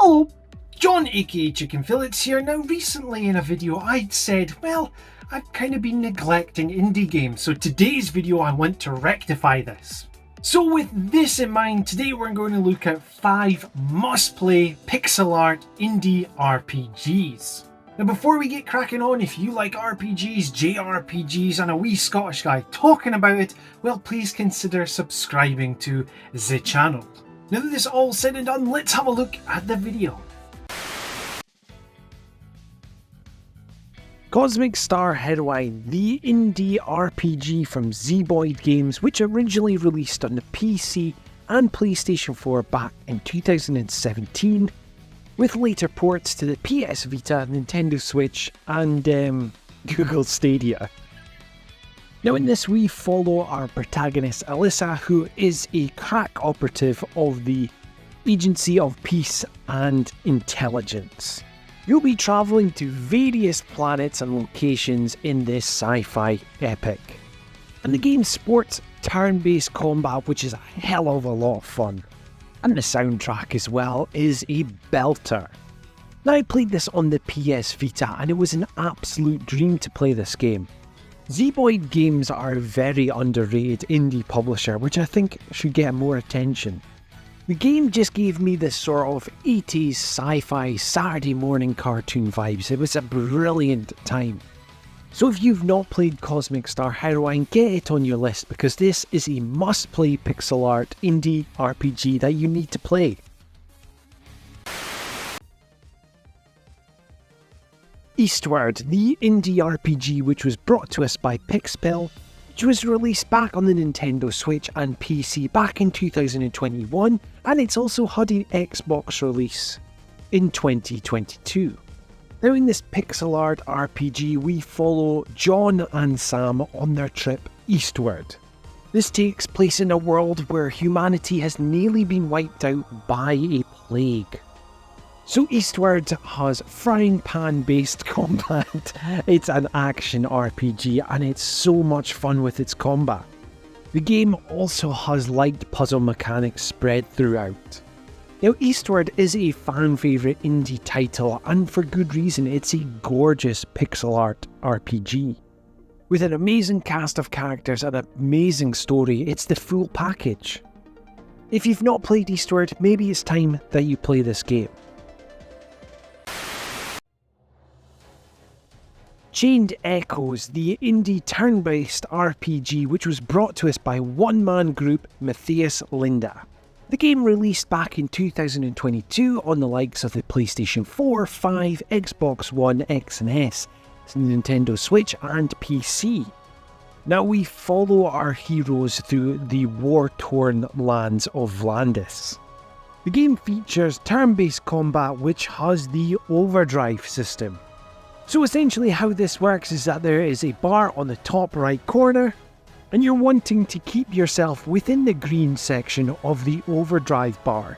Hello, John aka Chicken Fillets here. Now recently in a video I'd said, well, I've kind of been neglecting indie games, so today's video I want to rectify this. So with this in mind, today we're going to look at 5 must-play pixel art indie RPGs. Now before we get cracking on, if you like RPGs, JRPGs and a wee Scottish guy talking about it, well please consider subscribing to the channel. Now that this is all said and done, let's have a look at the video. Cosmic Star Heroine, the indie RPG from Zeboyd Games, which originally released on the PC and PlayStation 4 back in 2017, with later ports to the PS Vita, Nintendo Switch and Google Stadia. Now in this we follow our protagonist Alyssa, who is a crack operative of the Agency of Peace and Intelligence. You'll be travelling to various planets and locations in this sci-fi epic. And the game sports turn-based combat, which is a hell of a lot of fun. And the soundtrack as well is a belter. Now I played this on the PS Vita and it was an absolute dream to play this game. Zeboyd Games are a very underrated indie publisher, which I think should get more attention. The game just gave me this sort of 80s sci-fi Saturday morning cartoon vibes. It was a brilliant time. So if you've not played Cosmic Star Heroine, get it on your list because this is a must-play pixel art indie RPG that you need to play. Eastward, the indie RPG which was brought to us by Pixpel, which was released back on the Nintendo Switch and PC back in 2021, and it's also had an Xbox release in 2022. Now in this pixel art RPG we follow John and Sam on their trip eastward. This takes place in a world where humanity has nearly been wiped out by a plague. So Eastward has frying pan based combat. It's an action RPG and it's so much fun with its combat. The game also has light puzzle mechanics spread throughout. Now Eastward is a fan favourite indie title and for good reason. It's a gorgeous pixel art RPG. With an amazing cast of characters and an amazing story, it's the full package. If you've not played Eastward, maybe it's time that you play this game. Chained Echoes, the indie turn-based RPG which was brought to us by one-man group Matthias Linda. The game released back in 2022 on the likes of the PlayStation 4, 5, Xbox One, X and S, Nintendo Switch and PC. Now we follow our heroes through the war-torn lands of Vlandis. The game features turn-based combat which has the overdrive system. So essentially how this works is that there is a bar on the top right corner and you're wanting to keep yourself within the green section of the overdrive bar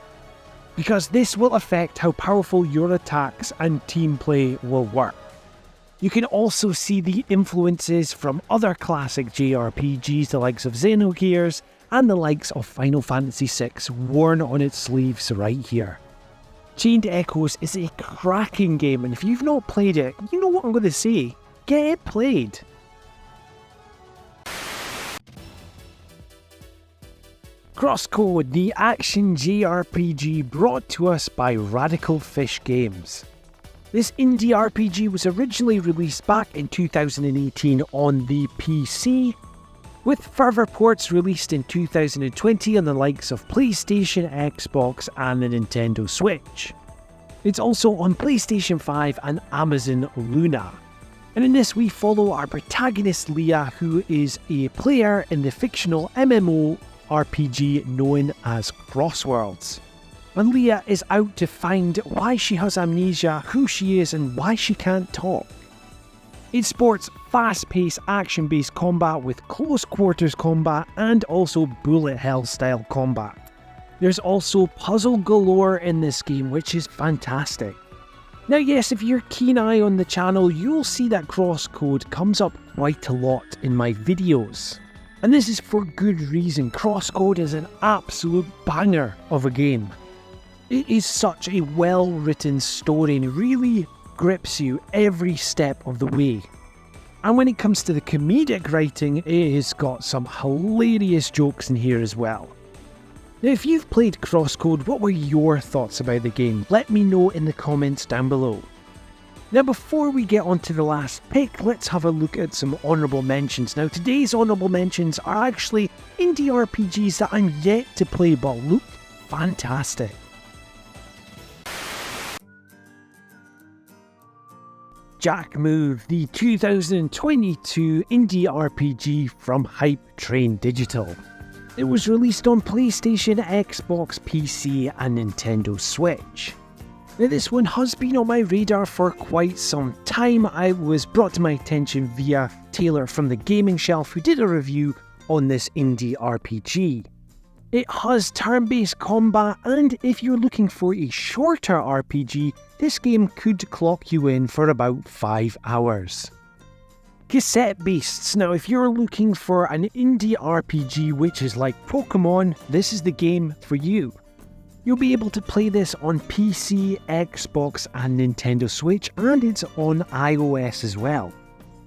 because this will affect how powerful your attacks and team play will work. You can also see the influences from other classic JRPGs, the likes of Xenogears and the likes of Final Fantasy VI worn on its sleeves right here. Chained Echoes is a cracking game and if you've not played it, you know what I'm going to say, get it played. Crosscode, the action JRPG brought to us by Radical Fish Games. This indie RPG was originally released back in 2018 on the PC, with further ports released in 2020 on the likes of PlayStation, Xbox and the Nintendo Switch. It's also on PlayStation 5 and Amazon Luna. And in this we follow our protagonist Leah, who is a player in the fictional MMO RPG known as Crosswords. And Leah is out to find why she has amnesia, who she is and why she can't talk. It sports fast-paced action-based combat with close quarters combat and also bullet hell style combat. There's also puzzle galore in this game which is fantastic. Now yes, if you're keen eye on the channel you'll see that Crosscode comes up quite a lot in my videos. And this is for good reason. Crosscode is an absolute banger of a game. It is such a well-written story and it really grips you every step of the way. And when it comes to the comedic writing, it has got some hilarious jokes in here as well. Now, if you've played Crosscode, what were your thoughts about the game? Let me know in the comments down below. Now, before we get on to the last pick, let's have a look at some honourable mentions. Now, today's honourable mentions are actually indie RPGs that I'm yet to play but look fantastic. Jack Move, the 2022 indie RPG from Hype Train Digital. It was released on PlayStation, Xbox, PC and Nintendo Switch. Now, this one has been on my radar for quite some time. It was brought to my attention via Taylor from the Gaming Shelf, who did a review on this indie RPG. It has turn-based combat, and if you're looking for a shorter RPG, this game could clock you in for about 5 hours. Cassette based. Now, if you're looking for an indie RPG which is like Pokemon, this is the game for you. You'll be able to play this on PC, Xbox and Nintendo Switch, and it's on iOS as well.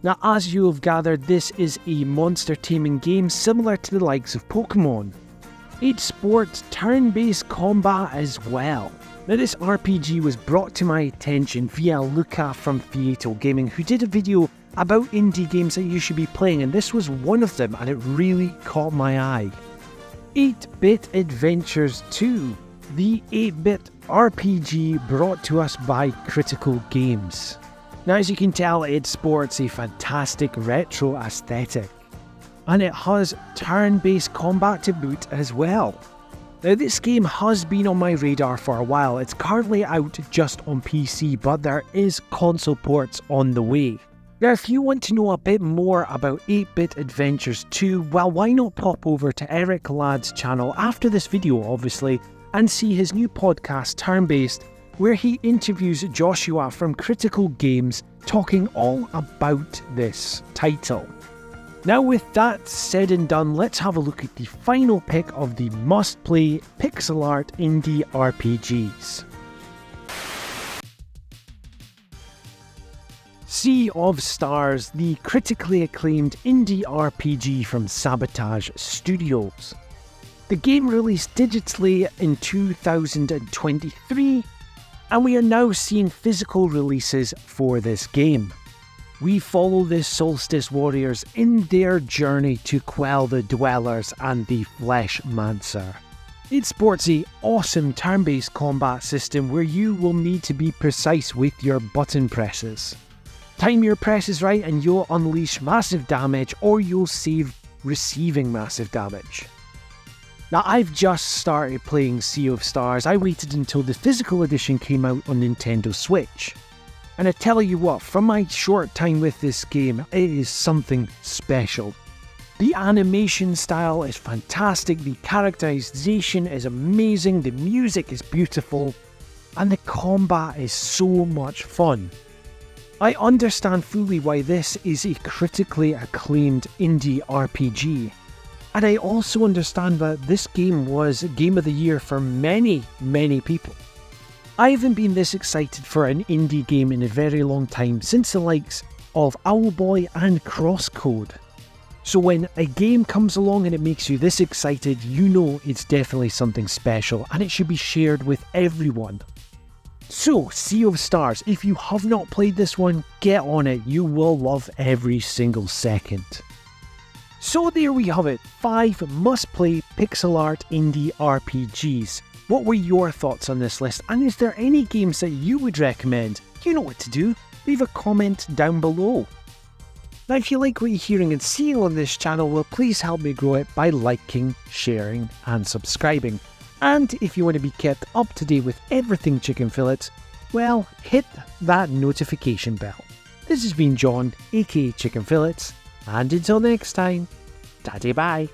Now, as you have gathered, this is a monster taming game similar to the likes of Pokemon. It sports turn-based combat as well. Now, this RPG was brought to my attention via Luca from Fieto Gaming, who did a video about indie games that you should be playing, and this was one of them, and it really caught my eye. 8-Bit Adventures 2. The 8-bit RPG brought to us by Critical Games. Now, as you can tell, it sports a fantastic retro aesthetic, and it has turn-based combat to boot as well. Now, this game has been on my radar for a while. It's currently out just on PC, but there is console ports on the way. Now, if you want to know a bit more about 8-Bit Adventures 2, well, why not pop over to Eric Ladd's channel after this video, obviously, and see his new podcast, Turn-Based, where he interviews Joshua from Critical Games talking all about this title. Now, with that said and done, let's have a look at the final pick of the must-play pixel art indie RPGs. Sea of Stars, the critically acclaimed indie RPG from Sabotage Studios. The game released digitally in 2023, and we are now seeing physical releases for this game. We follow the Solstice Warriors in their journey to quell the Dwellers and the Fleshmancer. It sports an awesome turn-based combat system where you will need to be precise with your button presses. Time your presses right and you'll unleash massive damage, or you'll save receiving massive damage. Now, I've just started playing Sea of Stars. I waited until the physical edition came out on Nintendo Switch. And I tell you what, from my short time with this game, it is something special. The animation style is fantastic, the characterization is amazing, the music is beautiful, and the combat is so much fun. I understand fully why this is a critically acclaimed indie RPG. And I also understand that this game was Game of the Year for many, many people. I haven't been this excited for an indie game in a very long time, since the likes of Owlboy and Crosscode. So when a game comes along and it makes you this excited, you know it's definitely something special and it should be shared with everyone. So, Sea of Stars, if you have not played this one, get on it, you will love every single second. So there we have it, 5 must-play pixel art indie RPGs. What were your thoughts on this list, and is there any games that you would recommend? You know what to do, leave a comment down below. Now, if you like what you're hearing and seeing on this channel, well, please help me grow it by liking, sharing and subscribing. And if you want to be kept up to date with everything Chicken Fillets, well, hit that notification bell. This has been John, aka Chicken Fillets, and until next time, daddy bye.